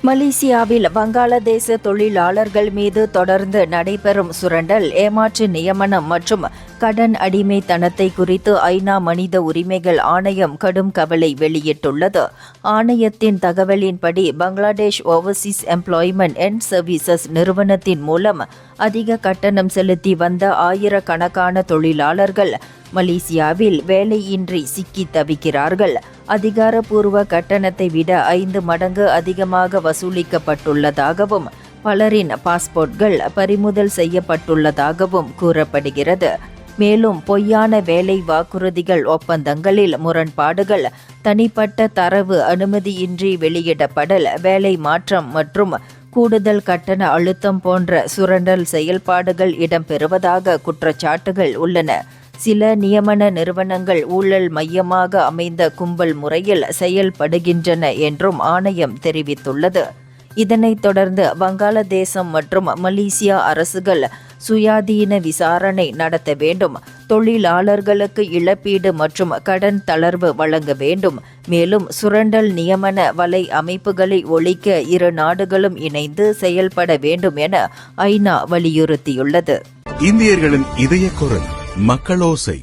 மலேசியாவில் வங்காளதேச தொழிலாளர்கள் மீது தொடர்ந்து நடைபெறும் சுரண்டல், ஏமாற்று நியமனம் மற்றும் கடன் அடிமைத்தனத்தை குறித்து ஐநா மனித உரிமைகள் ஆணையம் கடும் கவலை வெளியிட்டுள்ளது. ஆணையத்தின் தகவலின்படி, Bangladesh Overseas employment and services நிறுவனத்தின் மூலம் அதிக கட்டணம் செலுத்தி வந்த ஆயிரக்கணக்கான தொழிலாளர்கள் மலேசியாவில் வேலையின்றி சிக்கி தவிக்கிறார்கள். அதிகாரப்பூர்வ கட்டணத்தை விட 5 மடங்கு அதிகமாக வசூலிக்கப்பட்டுள்ளதாகவும் பலரின் பாஸ்போர்ட்கள் பறிமுதல் செய்யப்பட்டுள்ளதாகவும் கூறப்படுகிறது. மேலும் பொய்யான வேலை வாக்குறுதிகள், ஒப்பந்தங்களில் முரண்பாடுகள், தனிப்பட்ட தரவு அனுமதியின்றி வெளியிடப்படல், வேலை மாற்றம் மற்றும் கூடுதல் கட்டண அழுத்தம் போன்ற சுரண்டல் செயல்பாடுகள் இடம்பெறுவதாக குற்றச்சாட்டுகள் உள்ளன. சில நியமன நிறுவனங்கள் ஊழல் மையமாக அமைந்த கும்பல் முறையில் செயல்படுகின்றன என்றும் ஆணையம் தெரிவித்துள்ளது. இதனைத் தொடர்ந்து வங்காளதேசம் மற்றும் மலேசியா அரசுகள் சுயாதீன விசாரணை நடத்த வேண்டும், தொழிலாளர்களுக்கு இழப்பீடு மற்றும் கடன் தளர்வு வழங்க வேண்டும், மேலும் சுரண்டல் நியமன வலை அமைப்புகளை ஒழிக்க இரு நாடுகளும் இணைந்து செயல்பட வேண்டும் என ஐநா வலியுறுத்தியுள்ளது. இந்தியர்களின் இதய குரல் மக்களோசை.